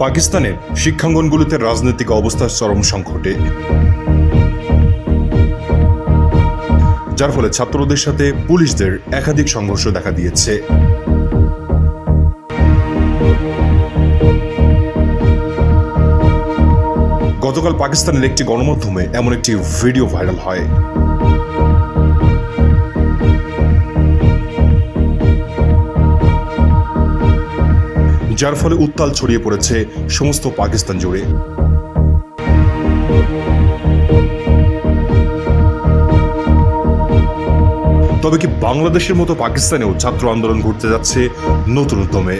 পাকিস্তানের শিক্ষাঙ্গনগুলোতে রাজনৈতিক অবস্থার চরম সংকটে, যার ফলে ছাত্রদের সাথে পুলিশদের একাধিক সংঘর্ষ দেখা দিয়েছে। গতকাল পাকিস্তানের একটি গণমাধ্যমে এমন একটি ভিডিও ভাইরাল হয়। যার ফলে উত্তাল ছড়িয়ে পড়েছে সমস্ত পাকিস্তান জুড়ে। তবে কি বাংলাদেশের মতো পাকিস্তানেও ছাত্র আন্দোলন ঘটতে যাচ্ছে নতুন উদ্যমে?